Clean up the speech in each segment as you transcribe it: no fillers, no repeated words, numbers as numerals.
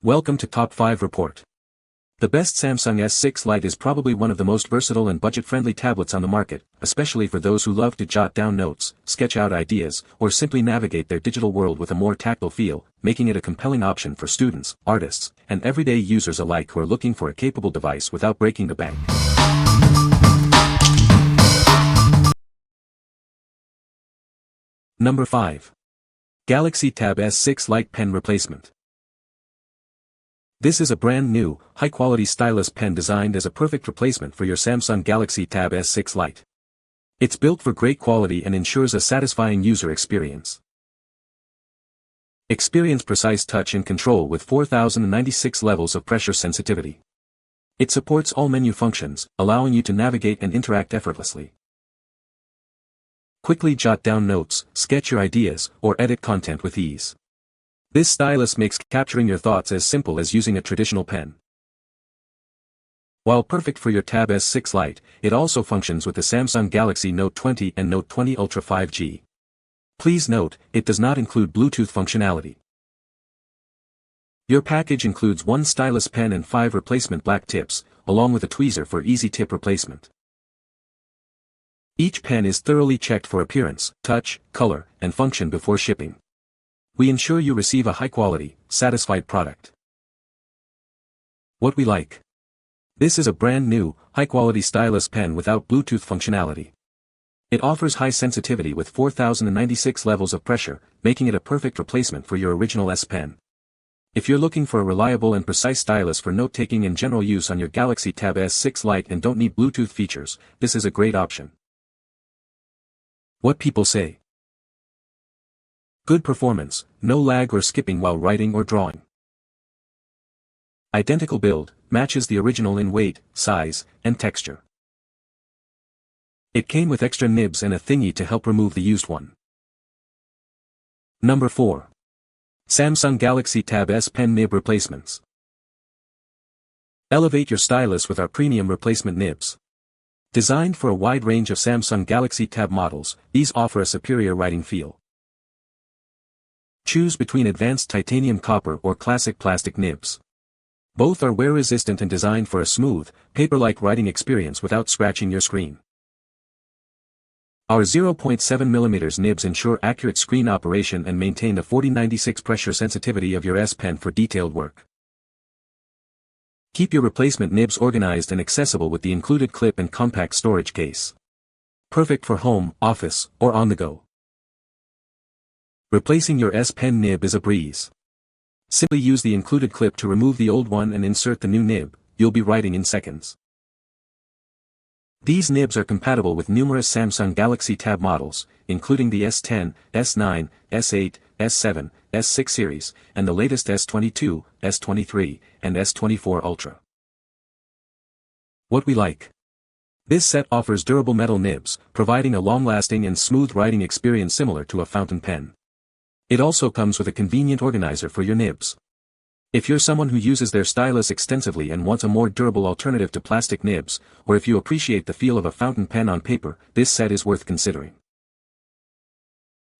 Welcome to Top 5 Report. The best Samsung S6 Lite is probably one of the most versatile and budget-friendly tablets on the market, especially for those who love to jot down notes, sketch out ideas, or simply navigate their digital world with a more tactile feel, making it a compelling option for students, artists, and everyday users alike who are looking for a capable device without breaking the bank. Number 5. Galaxy Tab S6 Lite Pen Replacement. This is a brand new, high-quality stylus pen designed as a perfect replacement for your Samsung Galaxy Tab S6 Lite. It's built for great quality and ensures a satisfying user experience. Experience precise touch and control with 4096 levels of pressure sensitivity. It supports all menu functions, allowing you to navigate and interact effortlessly. Quickly jot down notes, sketch your ideas, or edit content with ease. This stylus makes capturing your thoughts as simple as using a traditional pen. While perfect for your Tab S6 Lite, it also functions with the Samsung Galaxy Note 20 and Note 20 Ultra 5G. Please note, it does not include Bluetooth functionality. Your package includes one stylus pen and 5 replacement black tips, along with a tweezer for easy tip replacement. Each pen is thoroughly checked for appearance, touch, color, and function before shipping. We ensure you receive a high-quality, satisfied product. What we like. This is a brand new, high-quality stylus pen without Bluetooth functionality. It offers high sensitivity with 4096 levels of pressure, making it a perfect replacement for your original S Pen. If you're looking for a reliable and precise stylus for note-taking and general use on your Galaxy Tab S6 Lite and don't need Bluetooth features, this is a great option. What people say. Good performance, no lag or skipping while writing or drawing. Identical build, matches the original in weight, size, and texture. It came with extra nibs and a thingy to help remove the used one. Number 4. Samsung Galaxy Tab S Pen Nib Replacements. Elevate your stylus with our premium replacement nibs. Designed for a wide range of Samsung Galaxy Tab models, these offer a superior writing feel. Choose between advanced titanium copper or classic plastic nibs. Both are wear-resistant and designed for a smooth, paper-like writing experience without scratching your screen. Our 0.7mm nibs ensure accurate screen operation and maintain the 4096 pressure sensitivity of your S Pen for detailed work. Keep your replacement nibs organized and accessible with the included clip and compact storage case. Perfect for home, office, or on the go. Replacing your S Pen nib is a breeze. Simply use the included clip to remove the old one and insert the new nib, you'll be writing in seconds. These nibs are compatible with numerous Samsung Galaxy Tab models, including the S10, S9, S8, S7, S6 series, and the latest S22, S23, and S24 Ultra. What we like. This set offers durable metal nibs, providing a long-lasting and smooth writing experience similar to a fountain pen. It also comes with a convenient organizer for your nibs. If you're someone who uses their stylus extensively and wants a more durable alternative to plastic nibs, or if you appreciate the feel of a fountain pen on paper, this set is worth considering.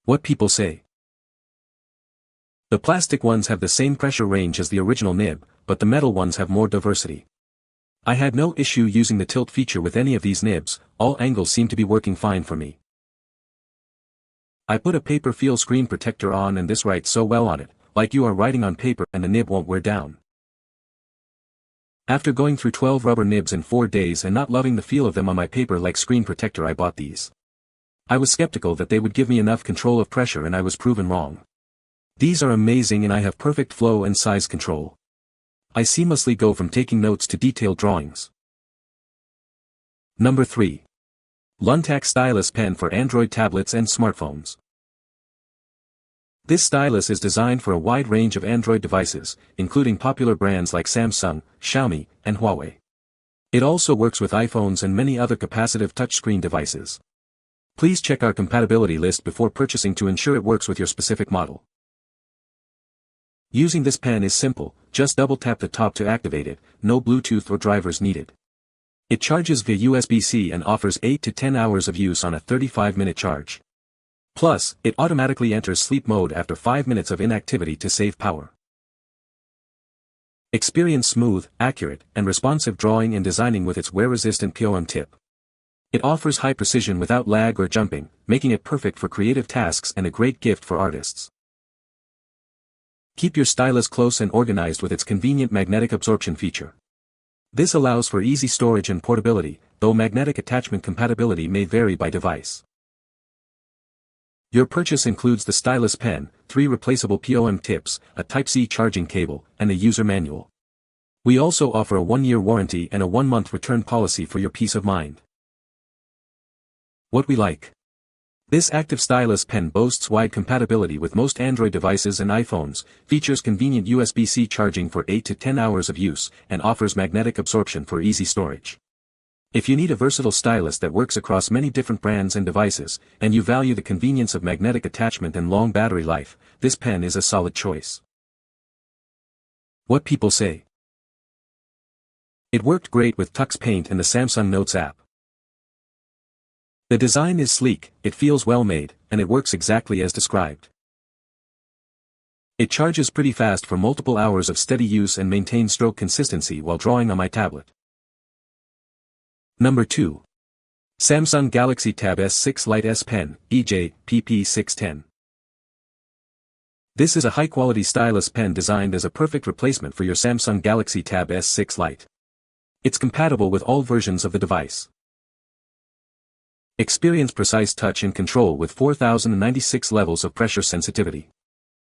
What people say. The plastic ones have the same pressure range as the original nib, but the metal ones have more diversity. I had no issue using the tilt feature with any of these nibs, all angles seem to be working fine for me. I put a paper feel screen protector on and this writes so well on it, like you are writing on paper and the nib won't wear down. After going through 12 rubber nibs in 4 days and not loving the feel of them on my paper like screen protector, I bought these. I was skeptical that they would give me enough control of pressure and I was proven wrong. These are amazing and I have perfect flow and size control. I seamlessly go from taking notes to detailed drawings. Number 3. Luntak Stylus Pen for Android tablets and smartphones. This stylus is designed for a wide range of Android devices, including popular brands like Samsung, Xiaomi, and Huawei. It also works with iPhones and many other capacitive touchscreen devices. Please check our compatibility list before purchasing to ensure it works with your specific model. Using this pen is simple, just double-tap the top to activate it, no Bluetooth or drivers needed. It charges via USB-C and offers 8 to 10 hours of use on a 35-minute charge. Plus, it automatically enters sleep mode after 5 minutes of inactivity to save power. Experience smooth, accurate, and responsive drawing and designing with its wear-resistant POM tip. It offers high precision without lag or jumping, making it perfect for creative tasks and a great gift for artists. Keep your stylus close and organized with its convenient magnetic absorption feature. This allows for easy storage and portability, though magnetic attachment compatibility may vary by device. Your purchase includes the stylus pen, 3 replaceable POM tips, a Type-C charging cable, and a user manual. We also offer a 1-year warranty and a 1-month return policy for your peace of mind. What we like. This active stylus pen boasts wide compatibility with most Android devices and iPhones, features convenient USB-C charging for 8 to 10 hours of use, and offers magnetic absorption for easy storage. If you need a versatile stylus that works across many different brands and devices, and you value the convenience of magnetic attachment and long battery life, this pen is a solid choice. What people say. It worked great with Tux Paint and the Samsung Notes app. The design is sleek, it feels well made, and it works exactly as described. It charges pretty fast for multiple hours of steady use and maintains stroke consistency while drawing on my tablet. Number 2. Samsung Galaxy Tab S6 Lite S Pen, EJ, PP610. This is a high-quality stylus pen designed as a perfect replacement for your Samsung Galaxy Tab S6 Lite. It's compatible with all versions of the device. Experience precise touch and control with 4096 levels of pressure sensitivity.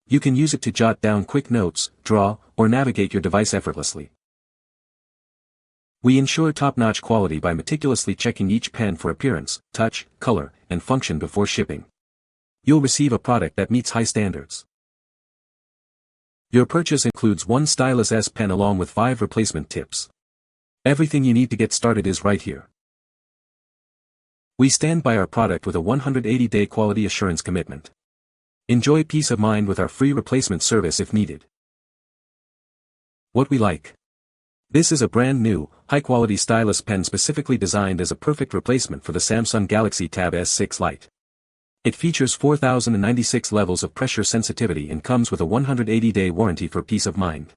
You can use it to jot down quick notes, draw, or navigate your device effortlessly. We ensure top-notch quality by meticulously checking each pen for appearance, touch, color, and function before shipping. You'll receive a product that meets high standards. Your purchase includes 1 Stylus S Pen along with 5 replacement tips. Everything you need to get started is right here. We stand by our product with a 180-day quality assurance commitment. Enjoy peace of mind with our free replacement service if needed. What we like. This is a brand new, high-quality stylus pen specifically designed as a perfect replacement for the Samsung Galaxy Tab S6 Lite. It features 4096 levels of pressure sensitivity and comes with a 180-day warranty for peace of mind.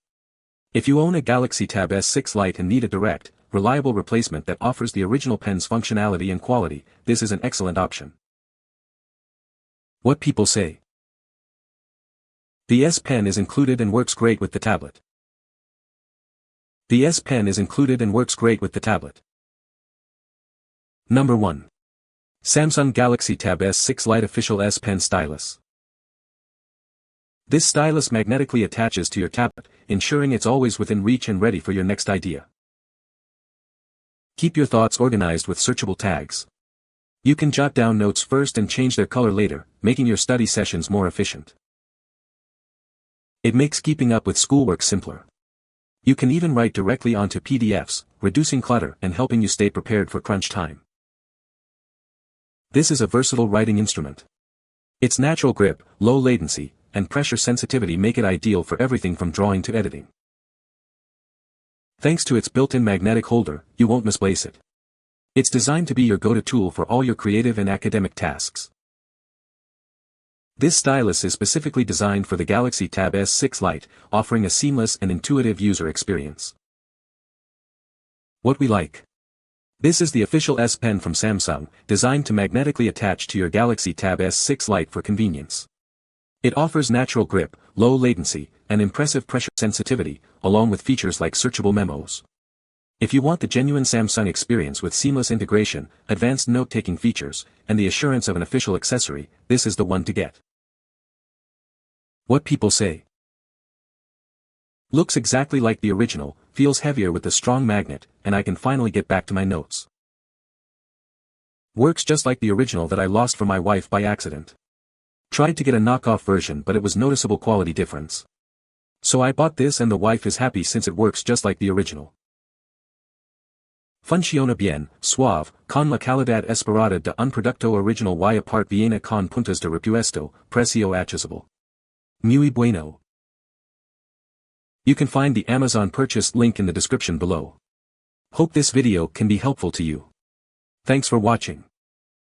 If you own a Galaxy Tab S6 Lite and need a direct, reliable replacement that offers the original pen's functionality and quality, this is an excellent option. What people say. The S Pen is included and works great with the tablet. The S Pen is included and works great with the tablet. Number 1. Samsung Galaxy Tab S6 Lite Official S Pen Stylus. This stylus magnetically attaches to your tablet, ensuring it's always within reach and ready for your next idea. Keep your thoughts organized with searchable tags. You can jot down notes first and change their color later, making your study sessions more efficient. It makes keeping up with schoolwork simpler. You can even write directly onto PDFs, reducing clutter and helping you stay prepared for crunch time. This is a versatile writing instrument. Its natural grip, low latency, and pressure sensitivity make it ideal for everything from drawing to editing. Thanks to its built-in magnetic holder, you won't misplace it. It's designed to be your go-to tool for all your creative and academic tasks. This stylus is specifically designed for the Galaxy Tab S6 Lite, offering a seamless and intuitive user experience. What we like. This is the official S Pen from Samsung, designed to magnetically attach to your Galaxy Tab S6 Lite for convenience. It offers natural grip, low latency, and impressive pressure sensitivity, along with features like searchable memos. If you want the genuine Samsung experience with seamless integration, advanced note-taking features, and the assurance of an official accessory, this is the one to get. What people say. Looks exactly like the original, feels heavier with the strong magnet, and I can finally get back to my notes. Works just like the original that I lost for my wife by accident. Tried to get a knockoff version but it was noticeable quality difference. So I bought this and the wife is happy since it works just like the original. Funciona bien, suave, con la calidad esperada de un producto original y aparte viene con puntos de repuesto, precio accesible. Muy bueno. You can find the Amazon purchase link in the description below. Hope this video can be helpful to you. Thanks for watching.